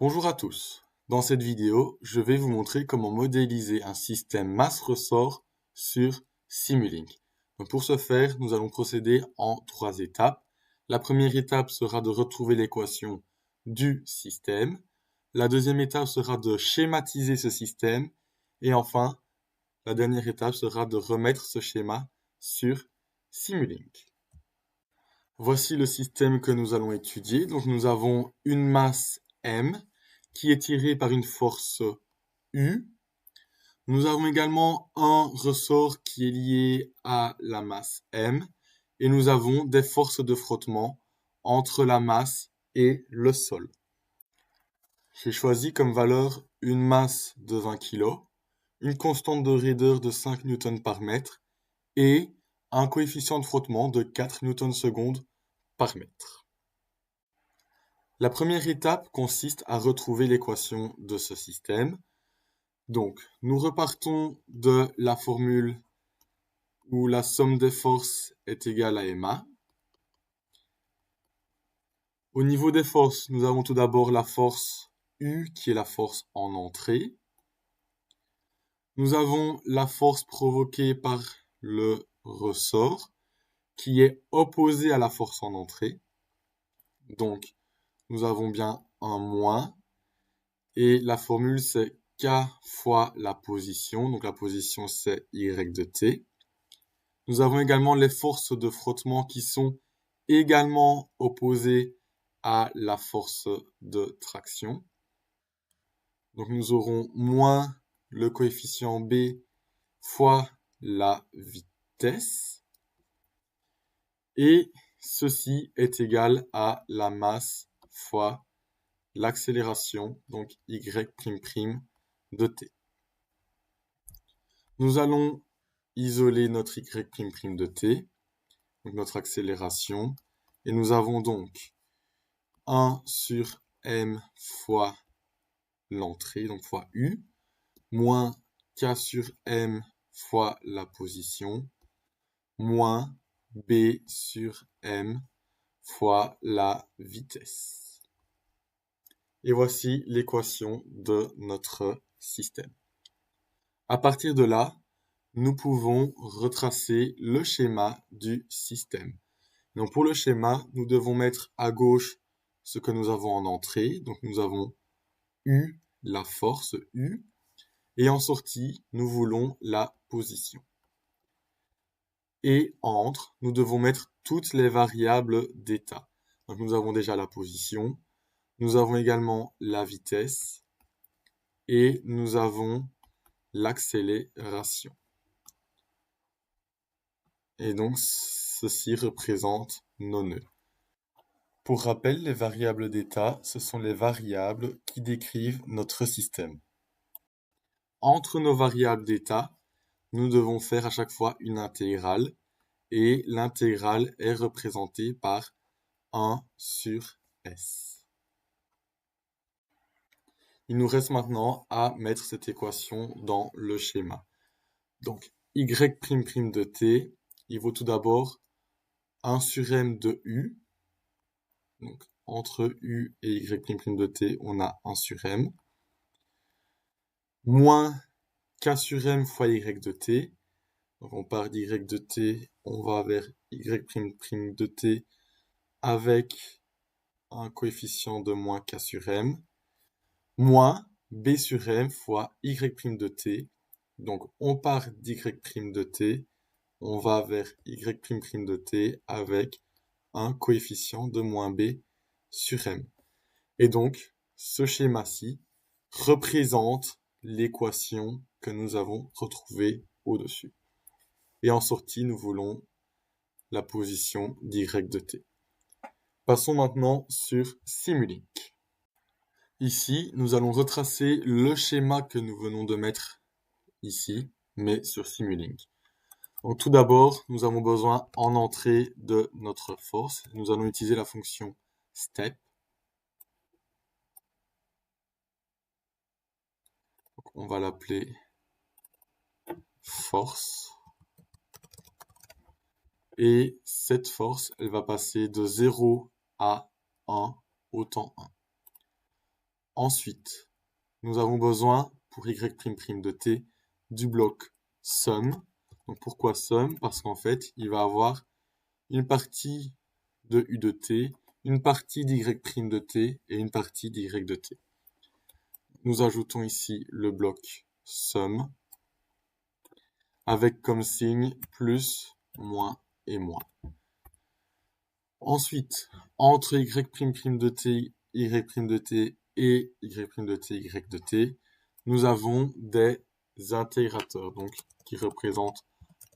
Bonjour à tous. Dans cette vidéo, je vais vous montrer comment modéliser un système masse-ressort sur Simulink. Donc pour ce faire, nous allons procéder en 3 étapes. La première étape sera de retrouver l'équation du système. La deuxième étape sera de schématiser ce système. Et enfin, la dernière étape sera de remettre ce schéma sur Simulink. Voici le système que nous allons étudier. Donc nous avons une masse M qui est tirée par une force U. Nous avons également un ressort qui est lié à la masse M. Et nous avons des forces de frottement entre la masse et le sol. J'ai choisi comme valeur une masse de 20 kg, une constante de raideur de 5 Newton par mètre et un coefficient de frottement de 4 Newton/s par mètre. La première étape consiste à retrouver l'équation de ce système. Donc, nous repartons de la formule où la somme des forces est égale à ma. Au niveau des forces, nous avons tout d'abord la force U qui est la force en entrée. Nous avons la force provoquée par le ressort qui est opposée à la force en entrée. Donc, nous avons bien un moins. Et la formule, c'est K fois la position. Donc, la position, c'est Y de T. Nous avons également les forces de frottement qui sont également opposées à la force de traction. Donc, nous aurons moins le coefficient B fois la vitesse. Et ceci est égal à la masse fois l'accélération, donc Y'' de t. Nous allons isoler notre Y' de t, donc notre accélération, et nous avons donc 1 sur m fois l'entrée, donc fois U, moins K sur m fois la position, moins B sur m fois la vitesse. Et voici l'équation de notre système. À partir de là, nous pouvons retracer le schéma du système. Donc pour le schéma, nous devons mettre à gauche ce que nous avons en entrée. Donc nous avons U, la force U, et en sortie, nous voulons la position. Et entre, nous devons mettre toutes les variables d'état. Donc nous avons déjà la position, nous avons également la vitesse, et nous avons l'accélération. Et donc, ceci représente nos nœuds. Pour rappel, les variables d'état, ce sont les variables qui décrivent notre système. Entre nos variables d'état, nous devons faire à chaque fois une intégrale, et l'intégrale est représentée par 1 sur S. Il nous reste maintenant à mettre cette équation dans le schéma. Donc, Y' de t, il vaut tout d'abord 1 sur m de U. Donc, entre U et Y' de t, on a 1 sur m. Moins K sur m fois Y de t. Donc, on part d'Y de t, on va vers Y' de t avec un coefficient de moins K sur m. Moins B sur m fois Y' de t. Donc, on part d'Y' de t, on va vers Y' de t avec un coefficient de moins B sur m. Et donc, ce schéma-ci représente l'équation que nous avons retrouvée au-dessus. Et en sortie, nous voulons la position d'Y de t. Passons maintenant sur Simulink. Ici, nous allons retracer le schéma que nous venons de mettre ici, mais sur Simulink. Donc tout d'abord, nous avons besoin en entrée de notre force. Nous allons utiliser la fonction step. Donc, on va l'appeler force. Et cette force, elle va passer de 0 à 1 au temps 1. Ensuite, nous avons besoin, pour y' de t, du bloc sum. Donc pourquoi sum? Parce qu'en fait, il va avoir une partie de u de t, une partie d'y' de t et une partie d'y de t. Nous ajoutons ici le bloc sum avec comme signe plus, moins et moins. Ensuite, entre y' de t, y' de t et y' de t, y de t, nous avons des intégrateurs, donc qui représentent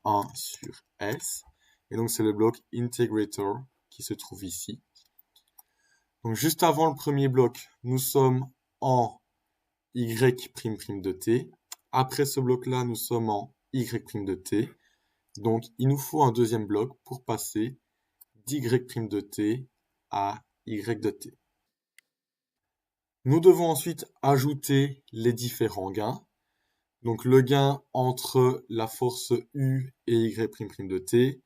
1 sur s. Et donc c'est le bloc integrator qui se trouve ici. Donc juste avant le premier bloc, nous sommes en y' de t. Après ce bloc-là, nous sommes en y' de t. Donc il nous faut un deuxième bloc pour passer d'y' de t à y de t. Nous devons ensuite ajouter les différents gains. Donc le gain entre la force U et y' de t,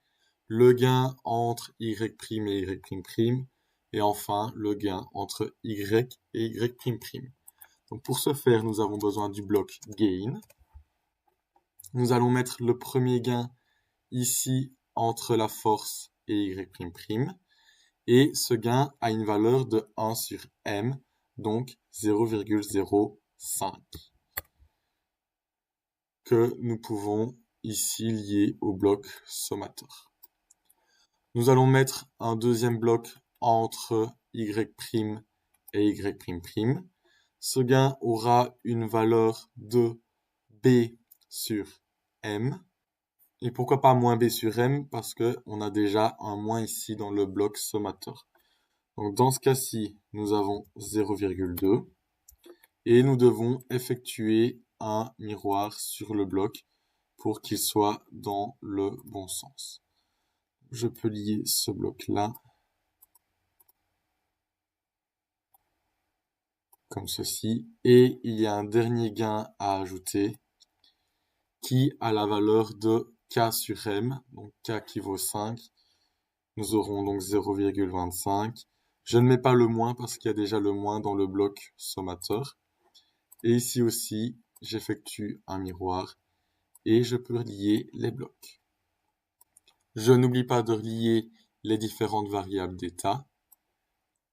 le gain entre y' et y', et enfin le gain entre y et y'. Donc pour ce faire, nous avons besoin du bloc gain. Nous allons mettre le premier gain ici entre la force et y', et ce gain a une valeur de 1 sur m, donc 0,05, que nous pouvons ici lier au bloc sommateur. Nous allons mettre un deuxième bloc entre y' et y'. Ce gain aura une valeur de b sur m. Et pourquoi pas moins b sur m? Parce qu'on a déjà un moins ici dans le bloc sommateur. Donc dans ce cas-ci, nous avons 0,2. Et nous devons effectuer un miroir sur le bloc pour qu'il soit dans le bon sens. Je peux lier ce bloc-là comme ceci. Et il y a un dernier gain à ajouter qui a la valeur de k sur m, donc k qui vaut 5. Nous aurons donc 0,25. Je ne mets pas le moins parce qu'il y a déjà le moins dans le bloc sommateur. Et ici aussi, j'effectue un miroir et je peux relier les blocs. Je n'oublie pas de relier les différentes variables d'état,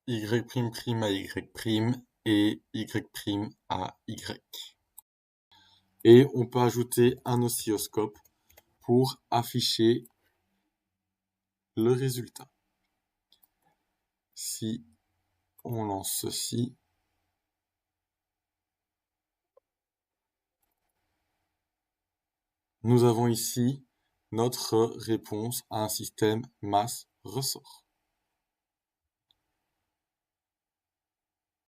y' à y' et y' à y. Et on peut ajouter un oscilloscope pour afficher le résultat. Si on lance ceci, nous avons ici notre réponse à un système masse-ressort.